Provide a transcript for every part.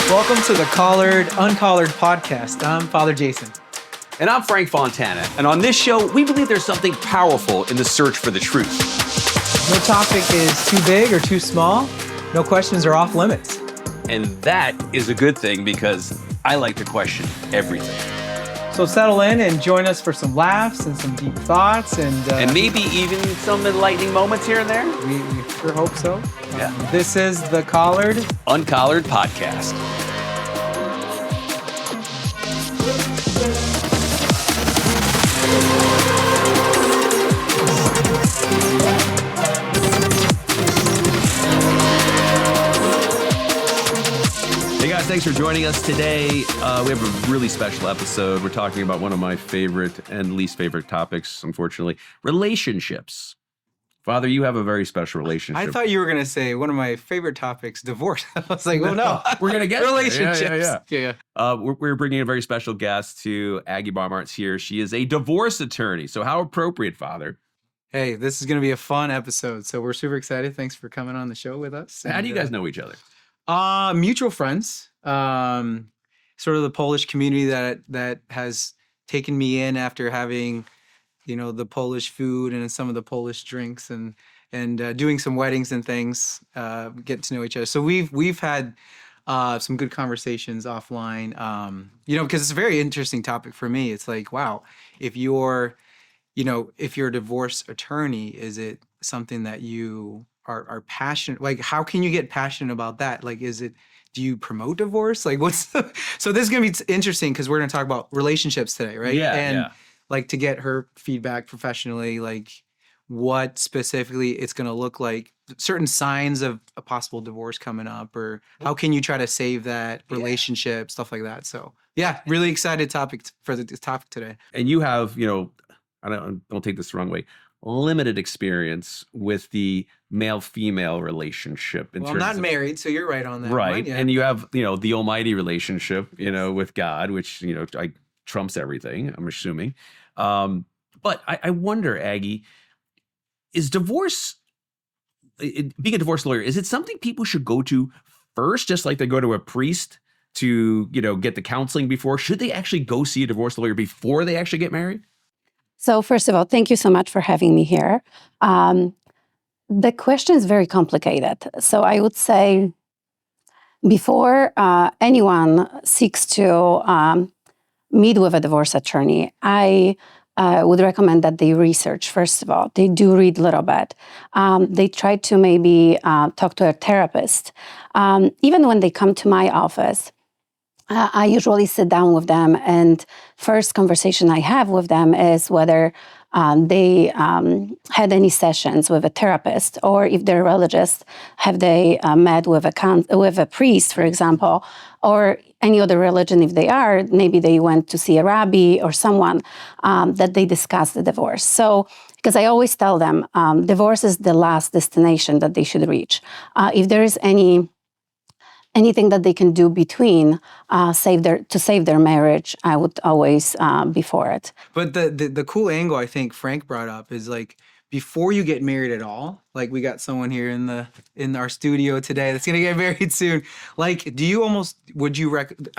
Welcome to the Uncollared podcast. I'm Father Jason. And I'm Frank Fontana. And on this show, we believe there's something powerful in the search for the truth. No topic is too big or too small. No questions are off limits. And that is a good thing because I like to question everything. So settle in and join us for some laughs and some deep thoughts. And maybe even some enlightening moments here and there. We sure hope so. Yeah. This is the Uncollared podcast. Hey guys, thanks for joining us today. We have a really special episode. We're talking about one of my favorite and least favorite topics, unfortunately, relationships. Father, you have a very special relationship. I thought you were going to say one of my favorite topics, divorce. I was like, well, no. We're going to get relationships. Yeah. We're bringing a very special guest to Aggie Baumert here. She is a divorce attorney. So how appropriate, Father. Hey, this is going to be a fun episode. So we're super excited. Thanks for coming on the show with us. How do you guys know each other? Mutual friends. Sort of the Polish community that has taken me in after having the Polish food and some of the Polish drinks and doing some weddings and things, get to know each other. So we've had some good conversations offline, because it's a very interesting topic for me. It's like, wow, if you're a divorce attorney, is it something that you are passionate? Like, how can you get passionate about that? Like, do you promote divorce? Like, so this is going to be interesting because we're going to talk about relationships today, right? Yeah. Like to get her feedback professionally, like what specifically it's going to look like, certain signs of a possible divorce coming up, or how can you try to save that relationship, stuff like that. So yeah, really excited topic for the topic today. And you have, I don't take this the wrong way, limited experience with the male-female relationship. I'm not married, so you're right on that. Right. One, yeah. And you have, the almighty relationship, with God, which, trumps everything, I'm assuming. But I wonder, Aggie, is divorce, being a divorce lawyer, is it something people should go to first, just like they go to a priest to, get the counseling before? Should they actually go see a divorce lawyer before they actually get married? So first of all, thank you so much for having me here. The question is very complicated. So I would say before anyone seeks to meet with a divorce attorney, I would recommend that they research, first of all. They do read a little bit. They try to maybe talk to a therapist. Even when they come to my office, I usually sit down with them, and first conversation I have with them is whether they had any sessions with a therapist, or if they're religious, have they met with a priest, for example, or any other religion. If they are, maybe they went to see a rabbi or someone that they discussed the divorce. So, because I always tell them, divorce is the last destination that they should reach. If there is anything that they can do between to save their marriage, I would always be for it. But the cool angle I think Frank brought up is like, before you get married at all, like we got someone here in our studio today that's gonna get married soon. Like, I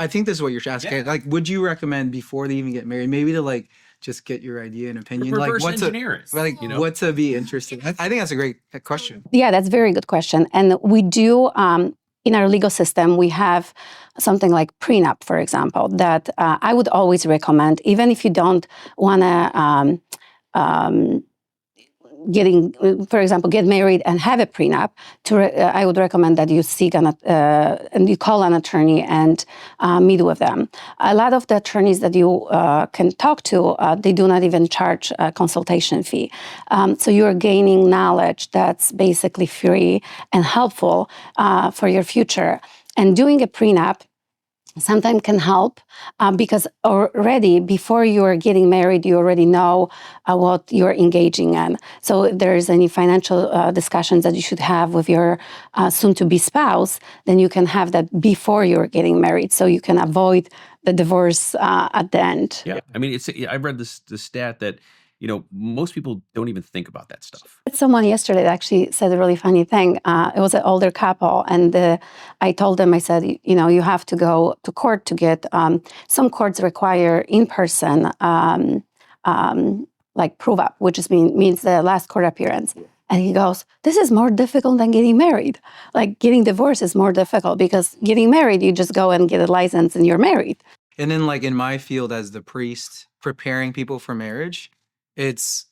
think this is what you're asking. Yeah. Like, would you recommend before they even get married, maybe to like just get your idea and opinion, reverse like engineer it, what to be interested? I think that's a great question. Yeah, that's a very good question, and we do. In our legal system, we have something like prenup, for example, that I would always recommend, even if you don't want to get married and have a prenup. I would recommend that you seek and you call an attorney and meet with them. A lot of the attorneys that you can talk to, they do not even charge a consultation fee. So you are gaining knowledge that's basically free and helpful for your future. And doing a prenup sometimes can help because already before you are getting married, you already know what you're engaging in. So if there is any financial discussions that you should have with your soon-to-be spouse, then you can have that before you're getting married, so you can avoid the divorce at the end. Yeah, I mean, I read the stat that most people don't even think about that stuff. Someone yesterday that actually said a really funny thing. It was an older couple, and I told them, I said, you have to go to court to get, some courts require in-person, like prove up, which means the last court appearance. And he goes, this is more difficult than getting married. Like getting divorced is more difficult because getting married, you just go and get a license and you're married. And then like in my field as the priest preparing people for marriage, it's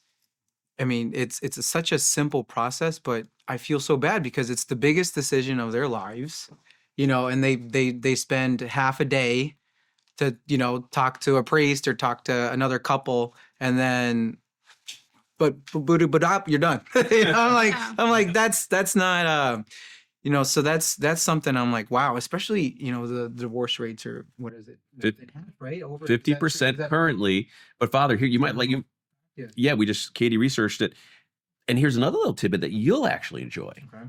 such a simple process, but I feel so bad because it's the biggest decision of their lives, and they spend half a day to, talk to a priest or talk to another couple, and then but you're done. I'm like that's not so that's something I'm like, wow, especially the divorce rates are, what is it, half, right, over 50% currently. But Father, here you might like you. Yeah, Katie researched it. And here's another little tidbit that you'll actually enjoy. Okay.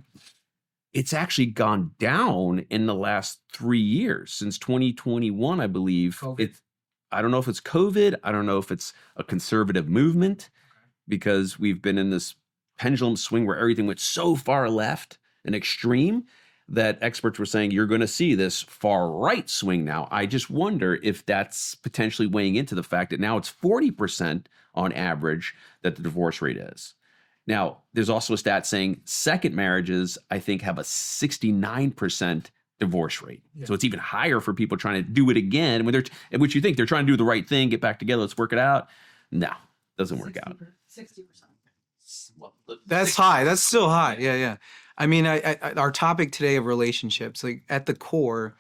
It's actually gone down in the last 3 years, since 2021, I believe. I don't know if it's COVID. I don't know if it's a conservative movement, because we've been in this pendulum swing where everything went so far left and extreme that experts were saying you're going to see this far right swing now. I just wonder if that's potentially weighing into the fact that now it's 40% on average that the divorce rate is. Now, there's also a stat saying second marriages, I think, have a 69% divorce rate. Yeah. So it's even higher for people trying to do it again, which you think they're trying to do the right thing, get back together, let's work it out. No, doesn't work out. 60%. That's high. That's still high. Yeah. I mean, our topic today of relationships, like at the core,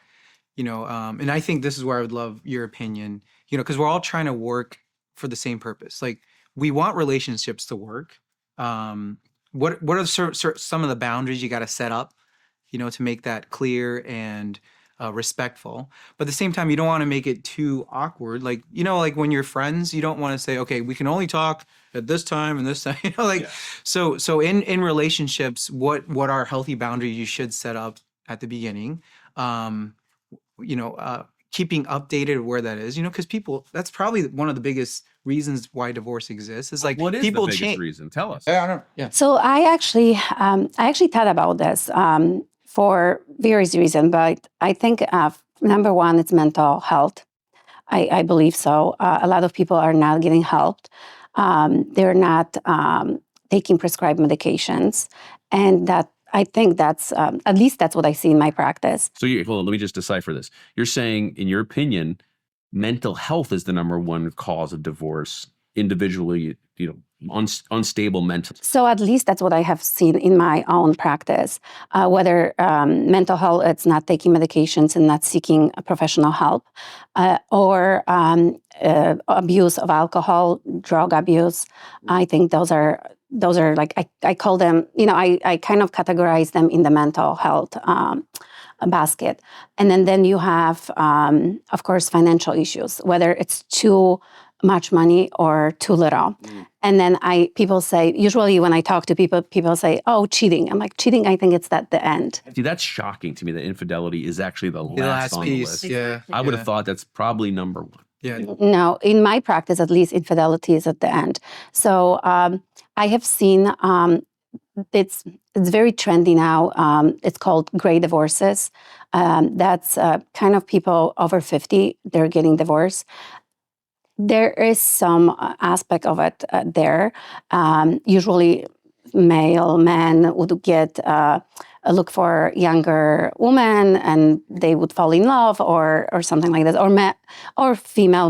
and I think this is where I would love your opinion, because we're all trying to work for the same purpose. Like, we want relationships to work. What are some of the boundaries you got to set up, to make that clear and respectful? But at the same time, you don't want to make it too awkward. Like, like when you're friends, you don't want to say, okay, we can only talk at this time and this time. Yeah. So in relationships, what are healthy boundaries you should set up at the beginning? Keeping updated where that is, because people, that's probably one of the biggest reasons why divorce exists. Is like, what is people the biggest change. reason? Tell us. I don't know. Yeah. So I actually thought about this for various reasons, but I think number one, it's mental health. I believe so. A lot of people are not getting helped. They're not taking prescribed medications, and that, I think that's, at least that's what I see in my practice. So hold on, let me just decipher this. You're saying, in your opinion, mental health is the number one cause of divorce, individually, unstable mentally. So at least that's what I have seen in my own practice. Whether mental health, it's not taking medications and not seeking professional help, or abuse of alcohol, drug abuse. I think those are like, I call them, I kind of categorize them in the mental health basket. And then you have, of course, financial issues, whether it's too much money or too little. And then people say, usually when I talk to people say, oh, cheating. I'm like, cheating, I think it's at the end. See, that's shocking to me, that infidelity is actually the last on piece. The list. Yeah. I would have thought that's probably number one. Yeah. No, in my practice, at least, infidelity is at the end. So I have seen, it's very trendy now. It's called gray divorces. That's kind of people over 50, they're getting divorced. There is some aspect of it there. Usually male men would get look for younger women, and they would fall in love or something like that. Or female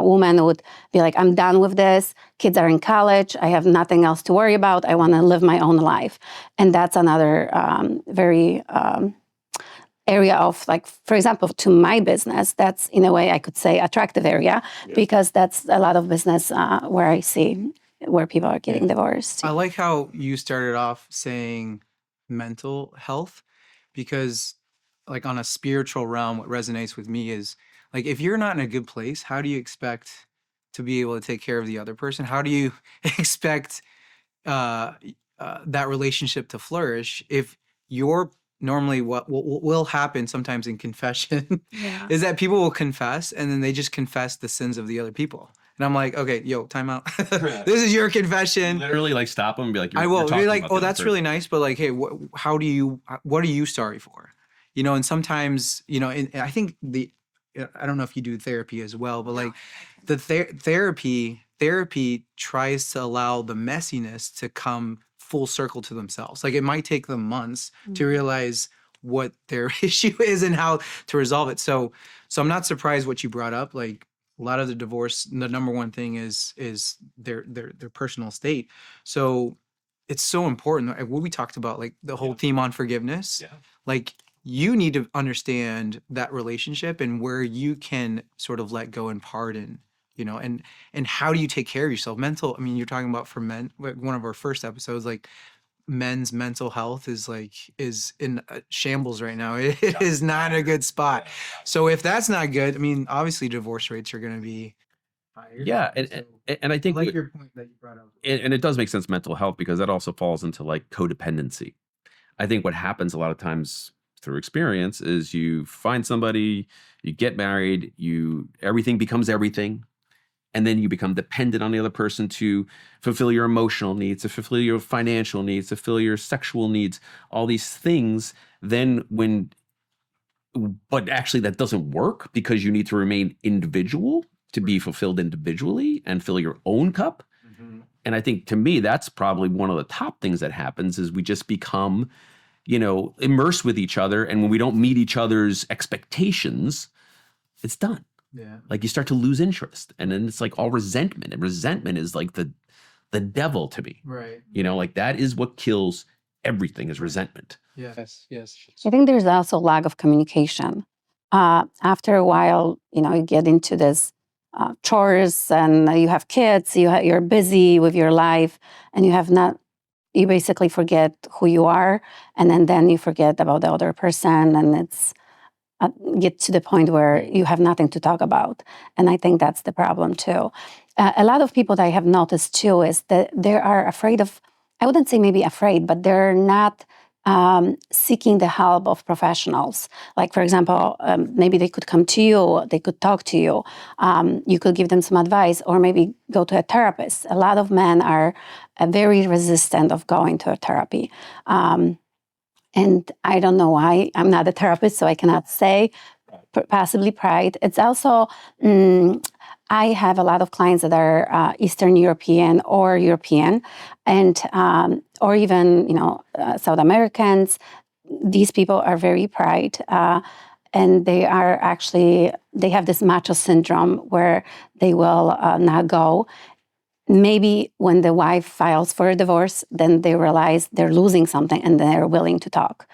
woman would be like, I'm done with this. Kids are in college. I have nothing else to worry about. I want to live my own life. And that's another very area of, like, for example, to my business, that's in a way I could say attractive area, because that's a lot of business where I see where people are getting divorced. I like how you started off saying mental health, because like on a spiritual realm, what resonates with me is, like, if you're not in a good place, how do you expect to be able to take care of the other person? How do you expect that relationship to flourish if you're normally, what will happen sometimes in confession is that people will confess, and then they just confess the sins of the other people. And I'm like, okay, yo, time out. This is your confession. Literally, like, stop them and be like, I will you're be talking like, about oh, the other that's person. really nice, but like, hey, what are you sorry for? You know, and sometimes, you know, and I think I don't know if you do therapy as well, but like the therapy tries to allow the messiness to come full circle to themselves. Like it might take them months to realize what their issue is and how to resolve it. So I'm not surprised what you brought up. Like a lot of the divorce, the number one thing is their personal state. So it's so important. Like what we talked about, like the whole theme on forgiveness. Yeah. Like you need to understand that relationship and where you can sort of let go and pardon, you know, and how do you take care of yourself? Mental, I mean, you're talking about for men, like one of our first episodes, like men's mental health is in shambles right now. It is not in a good spot. So if that's not good, I mean, obviously divorce rates are going to be higher. Yeah, and I think I like your point that you brought up. and it does make sense, mental health, because that also falls into like codependency. I think what happens a lot of times through experience is you find somebody, you get married, everything becomes everything, and then you become dependent on the other person to fulfill your emotional needs, to fulfill your financial needs, to fulfill your sexual needs, all these things. But actually that doesn't work because you need to remain individual to be fulfilled individually and fill your own cup. Mm-hmm. And I think, to me, that's probably one of the top things that happens is we just become, immersed with each other. And when we don't meet each other's expectations, it's done. Yeah. Like you start to lose interest. And then it's like all resentment. And resentment is like the devil to me. Right. Like that is what kills everything, is resentment. Yes. I think there's also lack of communication. After a while, you get into this chores, and you have kids. You're busy with your life, and you basically forget who you are, and then you forget about the other person, and it's get to the point where you have nothing to talk about. And I think that's the problem too. A lot of people that I have noticed too is that they are afraid of, I wouldn't say maybe afraid, but they're not seeking the help of professionals. Like, for example, maybe they could come to you, they could talk to you, you could give them some advice, or maybe go to a therapist. A lot of men are very resistant of going to a therapy. And I don't know why. I'm not a therapist, so I cannot say. Possibly pride. It's also, I have a lot of clients that are Eastern European or European, and or even South Americans. These people are very pride, and they have this macho syndrome where they will not go. Maybe when the wife files for a divorce, then they realize they're losing something and they're willing to talk.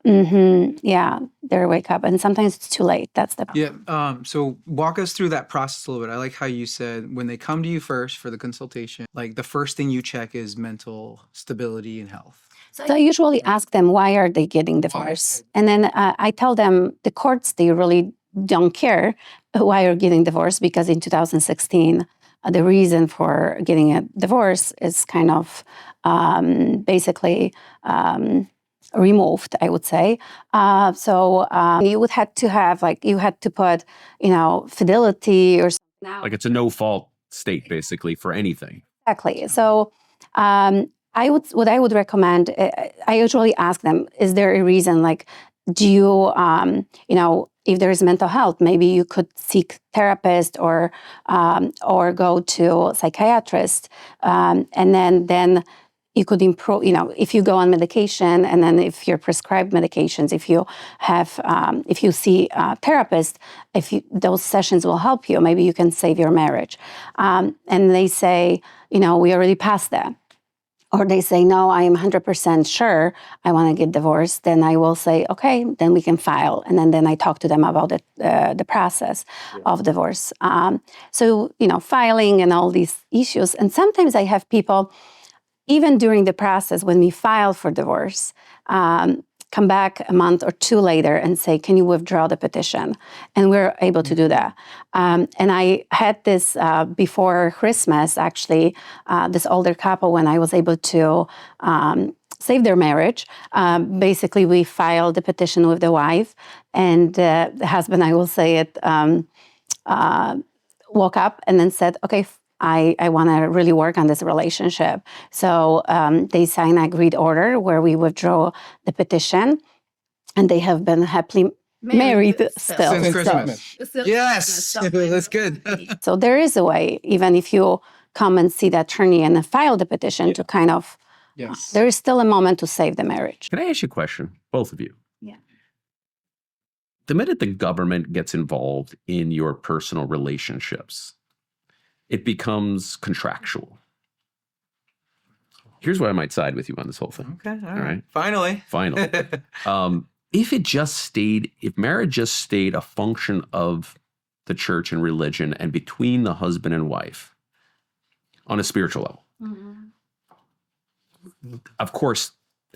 Yeah, they wake up, and sometimes it's too late. That's the problem. Yeah. So walk us through that process a little bit. I like how you said when they come to you first for the consultation, like the first thing you check is mental stability and health. So I usually ask them, why are they getting divorced? And then I tell them the courts, they really don't care why you're getting divorced, because in 2016, the reason for getting a divorce is kind of basically removed, I would say. So you would have to have, you had to put, fidelity or something. Like it's a no-fault state, basically, for anything. Exactly. So what I would recommend, I usually ask them, is there a reason? Like, do you, if there is mental health, maybe you could seek therapist or go to a psychiatrist, and then you could improve. If you go on medication, and then if you're prescribed medications, if you see a therapist, those sessions will help you. Maybe you can save your marriage. And they say, we already passed that. Or they say, no, I am 100% sure I want to get divorced. Then I will say, okay, then we can file. And then I talk to them about the process of divorce. So, filing and all these issues. And sometimes I have people, even during the process, when we file for divorce, come back a month or two later and say, can you withdraw the petition? And we're able to do that. And I had this before Christmas, actually, this older couple, when I was able to save their marriage. Basically, we filed the petition with the wife, and the husband, I will say it, woke up and then said, okay, I want to really work on this relationship. So they signed an agreed order where we withdraw the petition, and they have been happily married still. Since Christmas. Yes, that's good. So there is a way, even if you come and see the attorney and then file the petition to kind of, Yes. there is still a moment to save the marriage. Can I ask you a question, both of you? Yeah. The minute the government gets involved in your personal relationships, it becomes contractual. Here's where I might side with you on this whole thing. Okay, all right. right. Finally. If marriage just stayed a function of the church and religion and between the husband and wife on a spiritual level, of course,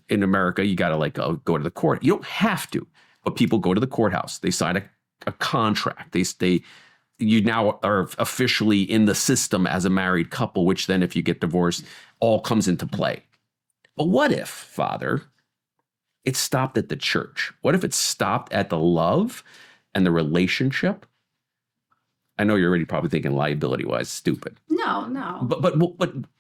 in America, you got to go to the court. You don't have to, but people go to the courthouse. They sign a contract. You now are officially in the system as a married couple, which then if you get divorced, all comes into play. But what if, Father, it stopped at the church? What if it stopped at the love and the relationship? I know you're already probably thinking liability-wise, stupid. No. But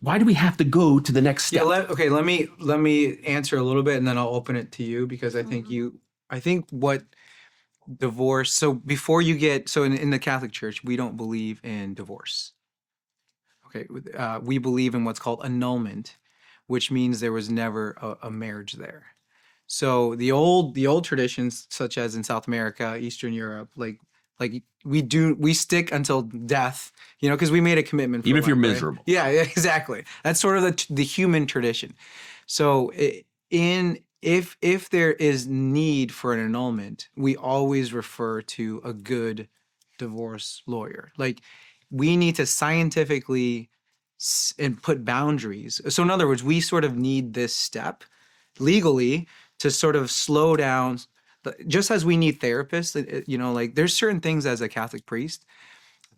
why do we have to go to the next step? Yeah, let me answer a little bit, and then I'll open it to you, because I think what divorce. So before you get, so in the Catholic Church, we don't believe in divorce. Okay, we believe in what's called annulment, which means there was never a marriage there. So the old traditions, such as in South America, Eastern Europe, like we stick until death, because we made a commitment. Even if you're right? miserable. Yeah, exactly. That's sort of the human tradition. So if there is need for an annulment, we always refer to a good divorce lawyer. Like, we need to scientifically and put boundaries. So in other words, we sort of need this step legally to sort of slow down, just as we need therapists, like there's certain things as a Catholic priest,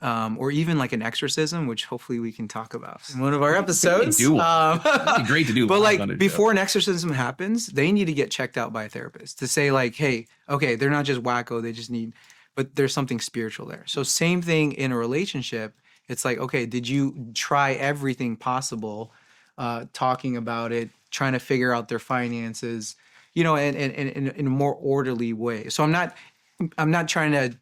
or even like an exorcism, which hopefully we can talk about in one of our episodes. It'd be great to do. But like before an exorcism happens, they need to get checked out by a therapist to say like, hey, okay, they're not just wacko, they just need, but there's something spiritual there. So same thing in a relationship. It's like, okay, did you try everything possible, talking about it, trying to figure out their finances, and in a more orderly way. So I'm not trying to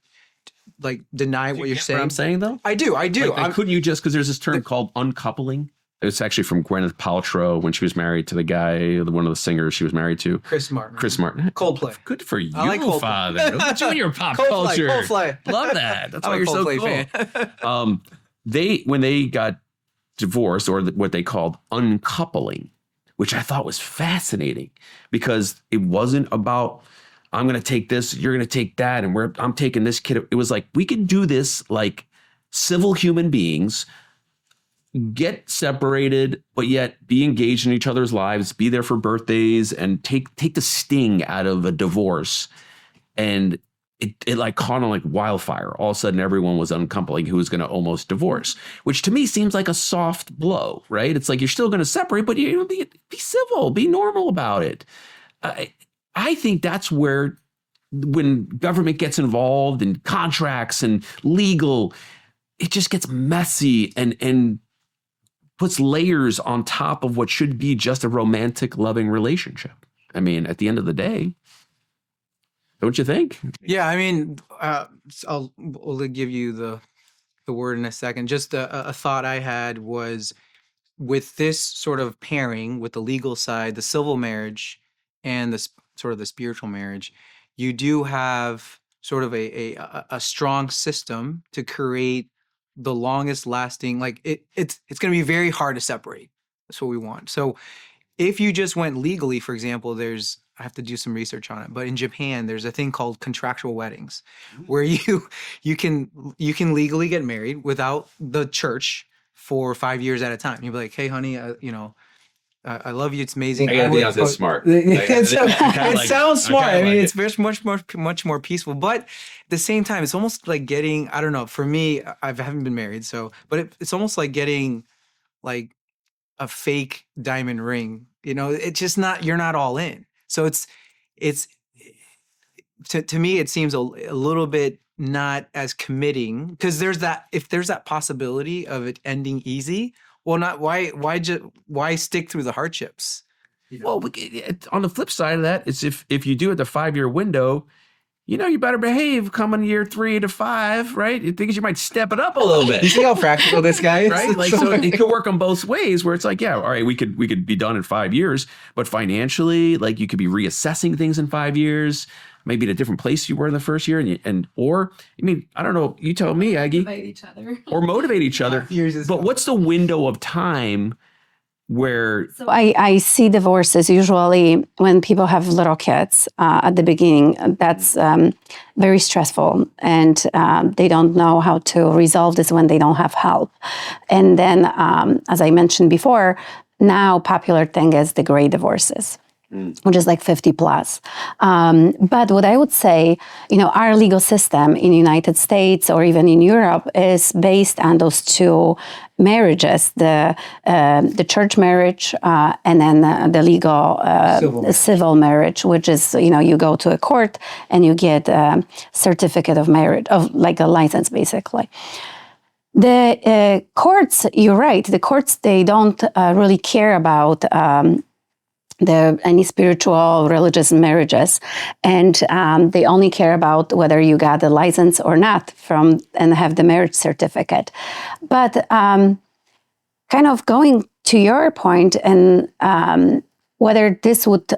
like deny what you're saying. What I'm saying though? I do. Couldn't you just, because there's this term called uncoupling. It's actually from Gwyneth Paltrow when she was married to the guy, one of the singers she was married to. Chris Martin. Coldplay. Good for you, I like Coldplay. Father. What's in your pop culture? Coldplay. Love that. That's why I'm you're a so Coldplay cool. fan. When they got divorced, or what they called uncoupling, which I thought was fascinating, because it wasn't about, I'm going to take this, you're going to take that, and I'm taking this kid. It was like, we can do this like civil human beings, get separated, but yet be engaged in each other's lives, be there for birthdays, and take the sting out of a divorce. And it like caught on like wildfire. All of a sudden, everyone was uncoupling who was going to almost divorce, which to me seems like a soft blow, right? It's like, you're still going to separate, but you be civil, be normal about it. I think that's where, when government gets involved in contracts and legal, it just gets messy and puts layers on top of what should be just a romantic, loving relationship. I mean, at the end of the day, don't you think? Yeah, I mean, I'll give you the word in a second. Just a thought I had was, with this sort of pairing with the legal side, the civil marriage, and the sort of the spiritual marriage, you do have sort of a strong system to create the longest lasting. Like it's going to be very hard to separate. That's what we want. So if you just went legally, for example, I have to do some research on it, but in Japan, there's a thing called contractual weddings, where you can legally get married without the church for 5 years at a time. You'll be like, hey, honey, I love you. It's amazing. I gotta be honest, it's smart. It sounds smart. I mean, like it's very much more peaceful. But at the same time, it's almost like getting, I don't know, for me, I haven't been married, but it's almost like getting like a fake diamond ring. It's just not, you're not all in. So it's to me, it seems a little bit not as committing, because if there's that possibility of it ending easy, well, not why stick through the hardships? Well, on the flip side of that, it's if you do it the 5-year window, you better behave coming year 3 to 5, right? You think you might step it up a little bit. You see how practical this guy is, right? Like, so it could work on both ways, where it's like, yeah, all right, we could be done in 5 years, but financially, like, you could be reassessing things in 5 years, maybe in a different place you were in the first year, or I don't know, you tell me, Aggie, Motivate each other. or motivate each other. But what's the window of time where? So I see divorces usually when people have little kids at the beginning. That's very stressful, and they don't know how to resolve this when they don't have help. And then, as I mentioned before, now popular thing is the gray divorces, which is like 50 plus. But what I would say, our legal system in the United States or even in Europe is based on those two marriages, the church marriage and then the legal civil marriage, which is, you go to a court and you get a certificate of marriage, of like a license, basically. The courts, you're right, the courts, they don't really care about any spiritual religious marriages, and they only care about whether you got a license or not and have the marriage certificate. But kind of going to your point and whether this would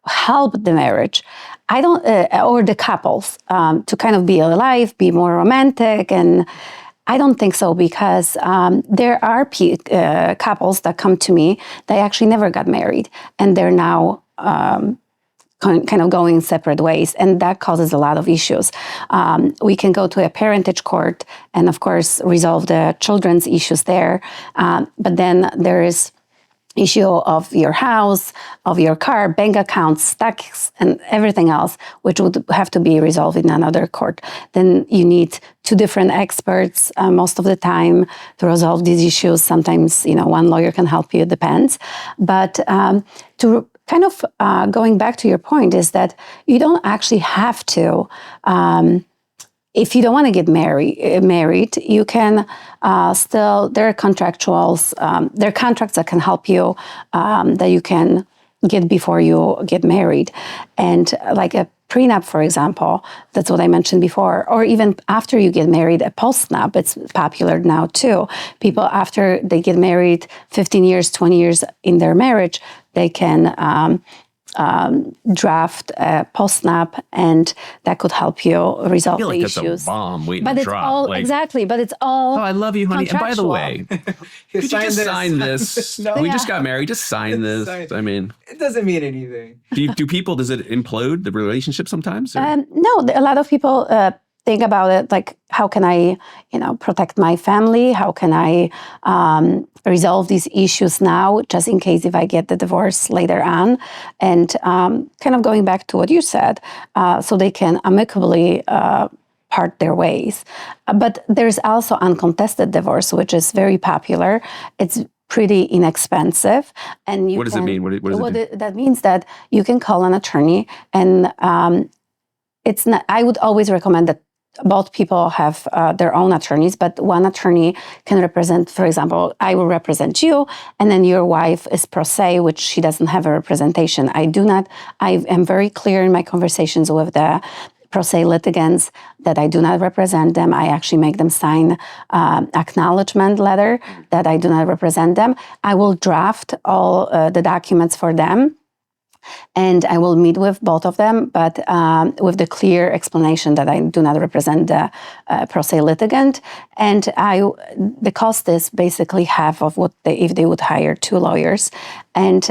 help the marriage, I don't, or the couples to kind of be alive, be more romantic, and I don't think so, because there are couples that come to me, they actually never got married, and they're now kind of going separate ways, and that causes a lot of issues. We can go to a parentage court and, of course, resolve the children's issues there, but then there is issue of your house, of your car, bank accounts, stocks, and everything else, which would have to be resolved in another court. Then you need 2 different experts most of the time to resolve these issues. Sometimes, one lawyer can help you, it depends. But to kind of going back to your point is that you don't actually have to, if you don't want to get married, you can still, there are contractuals, there are contracts that can help you, that you can get before you get married. And like a prenup, for example, that's what I mentioned before, or even after you get married, a postnup, it's popular now too. People, after they get married 15 years, 20 years in their marriage, they can draft a postnup, and that could help you resolve the issues. That's a bomb waiting but to it's drop. all exactly. But it's all. Oh, I love you, honey. And by the way, could you just sign this? No. We just got married. Just sign this. I mean, it doesn't mean anything. do people? Does it implode the relationship sometimes? No, a lot of people think about it like, how can I, protect my family? How can I resolve these issues now, just in case if I get the divorce later on? And kind of going back to what you said, so they can amicably part their ways. But there's also uncontested divorce, which is very popular. It's pretty inexpensive, and what does it mean? What does it do? That means that you can call an attorney, and it's not. I would always recommend that both people have their own attorneys, but one attorney can represent, for example, I will represent you, and then your wife is pro se, which she doesn't have a representation. I am very clear in my conversations with the pro se litigants that I do not represent them. I actually make them sign acknowledgement letter that I do not represent them. I will draft all the documents for them, and I will meet with both of them, but with the clear explanation that I do not represent the pro se litigant. And the cost is basically half of what if they would hire 2 lawyers, and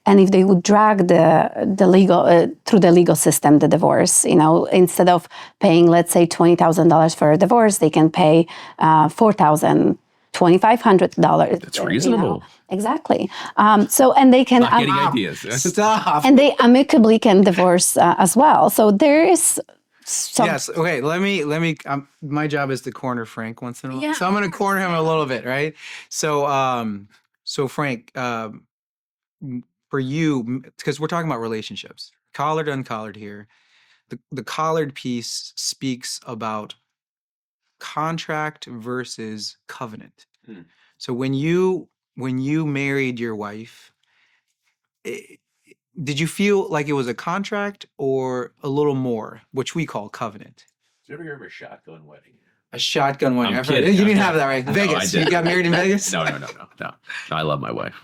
if they would drag the legal through the legal system, the divorce. Instead of paying, let's say, $20,000 for a divorce, they can pay $4,000. $2,500. That's reasonable. Exactly. And they can getting ideas. Stop. and they amicably can divorce as well. So there is some. Yes. Okay. Let me. My job is to corner Frank once in a while, Yeah. so I'm going to corner him a little bit, right? So Frank, for you, because we're talking about relationships, collared, uncollared here. the collared piece speaks about contract versus covenant. So when you married your wife, did you feel like it was a contract or a little more, which we call covenant? Did you ever hear of a shotgun wedding? A shotgun wedding. I'm I've heard kidding. you I'm didn't have kidding. that, right? No, Vegas. I You didn't. got married in Vegas? No. I love my wife.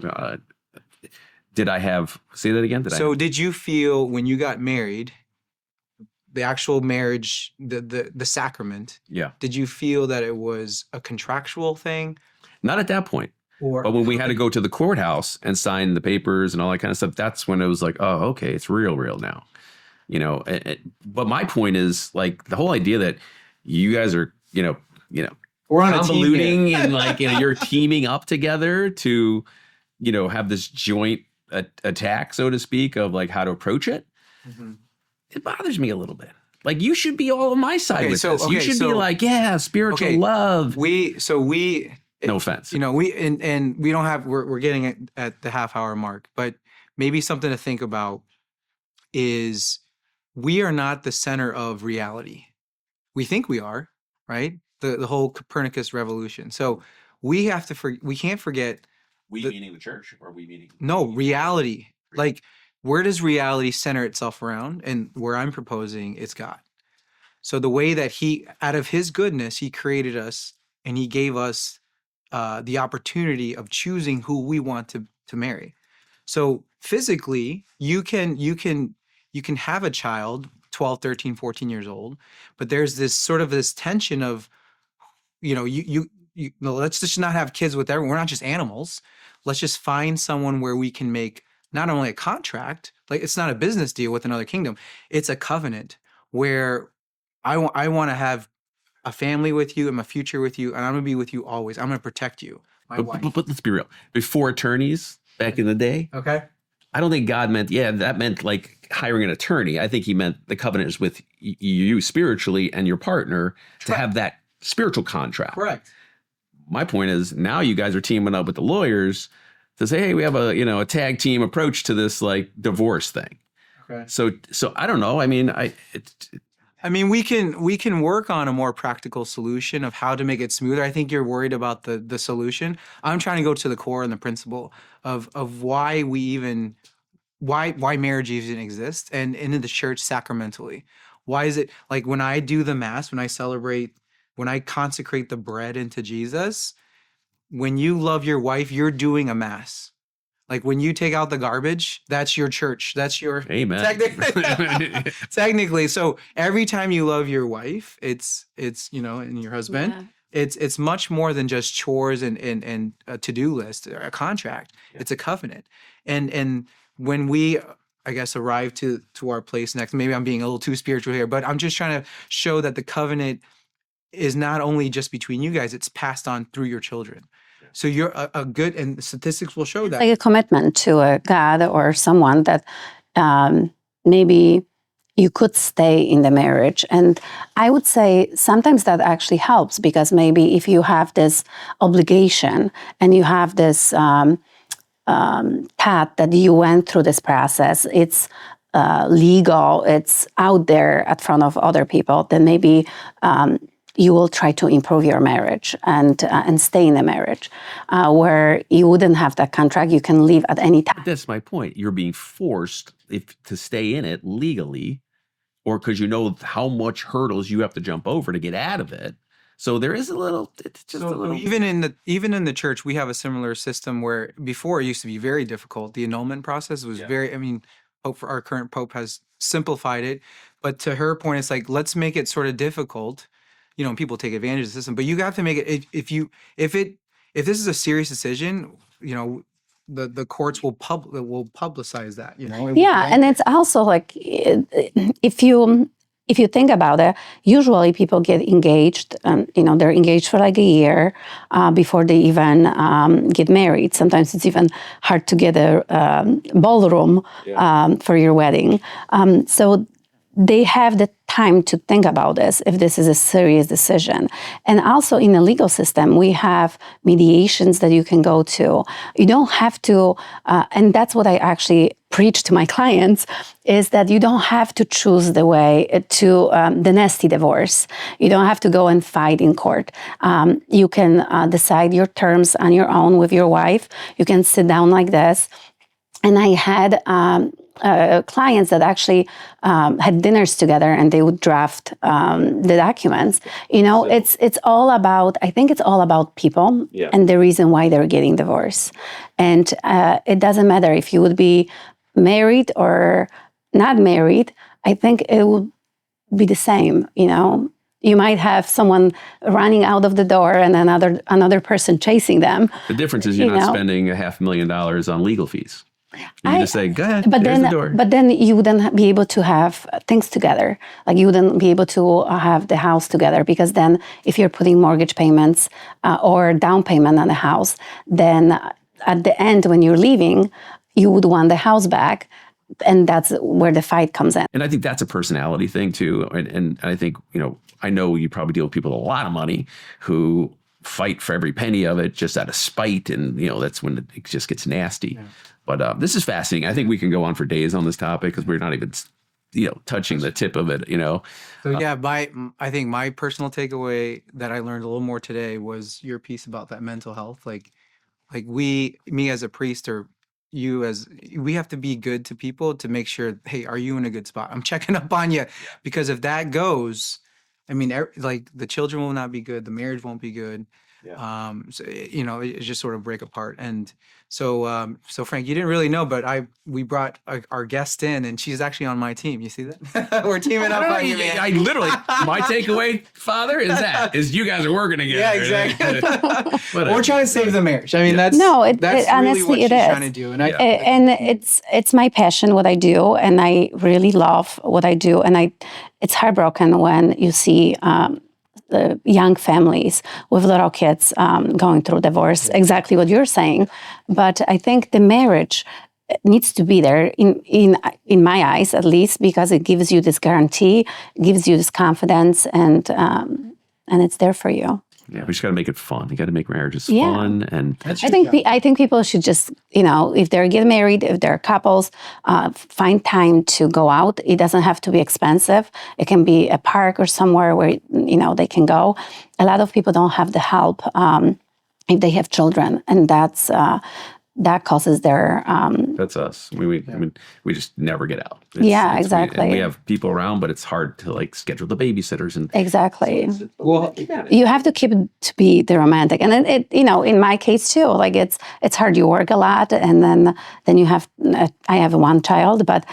Did I have, say that again? Did you feel when you got married, the actual marriage, the sacrament, Yeah. did you feel that it was a contractual thing? Not at that point. But when we had to go to the courthouse and sign the papers and all that kind of stuff, that's when it was like, oh, okay, it's real now. You know, but my point is like the whole idea that you guys are, we're on convoluting and like, you're teaming up together to, have this joint attack, so to speak, of like how to approach it. Mm-hmm. It bothers me a little bit. Like you should be all on my side with this. You should be like, yeah, spiritual love. No offense. We don't have, we're getting at the half hour mark, but maybe something to think about is we are not the center of reality. We think we are, right? The whole Copernicus revolution. So we have to, we can't forget. Meaning the church, or we meaning? No, reality. Like, where does reality center itself around? And where I'm proposing, it's God. So the way that he, out of his goodness, he created us and he gave us the opportunity of choosing who we want to marry. So physically, you can have a child 12, 13, 14 years old, but there's this sort of this tension of, let's just not have kids with everyone. We're not just animals. Let's just find someone where we can make not only a contract, like it's not a business deal with another kingdom. It's a covenant where I want to have a family with you and my future with you, and I'm going to be with you always. I'm going to protect you, my wife. But let's be real. Before attorneys back in the day, okay, I don't think God meant, that meant like hiring an attorney. I think he meant the covenant is with you spiritually and your partner to have that spiritual contract. Correct. My point is now you guys are teaming up with the lawyers to say, hey, we have a tag team approach to this like divorce thing. Okay. So I don't know. I mean, we can work on a more practical solution of how to make it smoother. I think you're worried about the solution. I'm trying to go to the core and the principle of why marriage even exists and in the church sacramentally. Why is it like when I do the mass, when I consecrate the bread into Jesus, when you love your wife, you're doing a mass. Like when you take out the garbage, that's your church. That's your amen. Technically. So every time you love your wife, it's and your husband, it's much more than just chores and a to-do list or a contract. Yeah. It's a covenant. And when we, I guess, arrive to our place next, maybe I'm being a little too spiritual here, but I'm just trying to show that the covenant is not only just between you guys, it's passed on through your children. So you're a good, and statistics will show that. Like a commitment to a God or someone that maybe you could stay in the marriage. And I would say sometimes that actually helps because maybe if you have this obligation and you have this path that you went through this process, it's legal, it's out there at front of other people, then maybe you will try to improve your marriage and stay in a marriage where you wouldn't have that contract. You can leave at any time. That's my point. You're being forced to stay in it legally, or because you know how much hurdles you have to jump over to get out of it. So there is a little. It's just a little. Even in the church, we have a similar system where before it used to be very difficult. The annulment process was very. I mean, our current pope has simplified it, but to her point, it's like let's make it sort of difficult. People take advantage of the system, but you have to make it. If this is a serious decision, the courts will publicize that. Yeah, and it's also like if you think about it, usually people get engaged. They're engaged for like a year before they even get married. Sometimes it's even hard to get a ballroom for your wedding. So they have the time to think about this if this is a serious decision. And also in the legal system, we have mediations that you can go to. You don't have to, and that's what I actually preach to my clients is that you don't have to choose the way to the nasty divorce. You don't have to go and fight in court. You can decide your terms on your own with your wife. You can sit down like this. And I had clients that actually had dinners together, and they would draft the documents. It's all about. I think it's all about people and the reason why they're getting divorced. And it doesn't matter if you would be married or not married. I think it would be the same. You might have someone running out of the door and another person chasing them. The difference is you're not spending $500,000 on legal fees. You just say, go ahead, there's the door. But then you wouldn't be able to have things together. Like you wouldn't be able to have the house together, because then if you're putting mortgage payments or down payment on the house, then at the end when you're leaving, you would want the house back. And that's where the fight comes in. And I think that's a personality thing too. And I think, I know you probably deal with people with a lot of money who fight for every penny of it just out of spite. And, that's when it just gets nasty. Yeah. But this is fascinating. I think we can go on for days on this topic because we're not even, touching the tip of it, So yeah, I think my personal takeaway that I learned a little more today was your piece about that mental health. Like me as a priest, or we have to be good to people to make sure, hey, are you in a good spot? I'm checking up on you. Because if that goes, I mean, like the children will not be good, the marriage won't be good. Yeah. So, it just sort of break apart. And so Frank, you didn't really know, but we brought our guest in, and she's actually on my team. You see that? We're teaming up on you, man. I literally, my takeaway, Father, is you guys are working together. Yeah, exactly. We're trying to save the marriage. I mean, that's honestly, really what she's is trying to do. And and it's my passion, what I do, and I really love what I do. And it's heartbroken when you see the young families with little kids going through divorce, exactly what you're saying. But I think the marriage needs to be there in my eyes, at least, because it gives you this guarantee, gives you this confidence, and it's there for you. Yeah, we just got to make it fun. You got to make marriages fun, and I think people should just, if they're getting married, if they're couples, find time to go out. It doesn't have to be expensive. It can be a park or somewhere where they can go. A lot of people don't have the help if they have children, and that causes their. That's us. I mean, we just never get out. Exactly. We have people around, but it's hard to schedule the babysitters and. Exactly. You have to keep it to be the romantic, and it in my case too. Like it's hard. You work a lot, and then you have. I have one child, but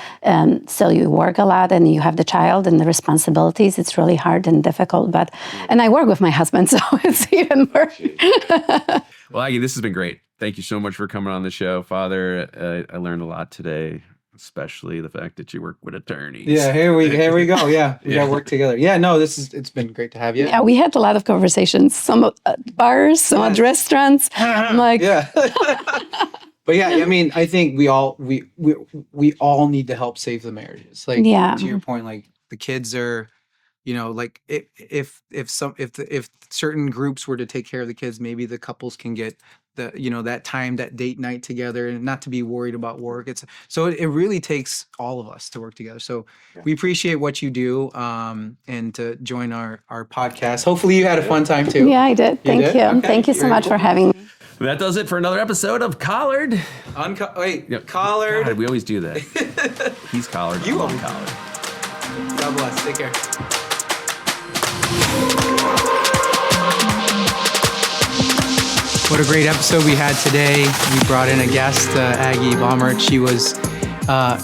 still you work a lot, and you have the child and the responsibilities. It's really hard and difficult. And I work with my husband, so it's even worse. Well, Aggie, this has been great. Thank you so much for coming on the show, Father. I learned a lot today, especially the fact that you work with attorneys. Yeah, here we go. Yeah, we got to work together. Yeah, no, it's been great to have you. Yeah, we had a lot of conversations. Some at bars, some at restaurants. I'm like, yeah. But yeah, I mean, I think we all need to help save the marriages. Like to your point, like the kids are. Like if certain groups were to take care of the kids, maybe the couples can get that time, that date night together, and not to be worried about work. It really takes all of us to work together. So we appreciate what you do, and to join our podcast. Hopefully you had a fun time too. Yeah, I did. Thank you. Okay. Thank you so much for having me. That does it for another episode of Collared. Collared. God, we always do that. He's collared. You I'm collared. God bless. Take care. What a great episode we had today. We brought in a guest, Aggie Baumert. She was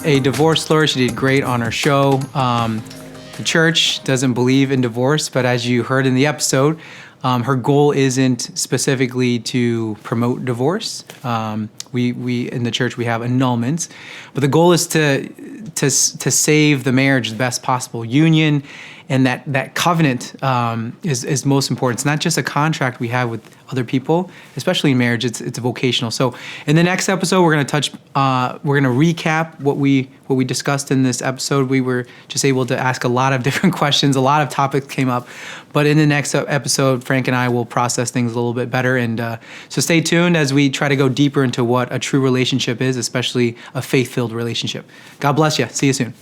a divorce lawyer. She did great on our show. The church doesn't believe in divorce, but as you heard in the episode, her goal isn't specifically to promote divorce. We in the church, we have annulments, but the goal is to save the marriage, the best possible union, and that covenant is most important. It's not just a contract we have with other people, especially in marriage. It's vocational. So in the next episode, we're going to recap what we discussed in this episode. We were just able to ask a lot of different questions. A lot of topics came up, but in the next episode, Frank and I will process things a little bit better. And so stay tuned as we try to go deeper into what a true relationship is, especially a faith-filled relationship. God bless you. See you soon.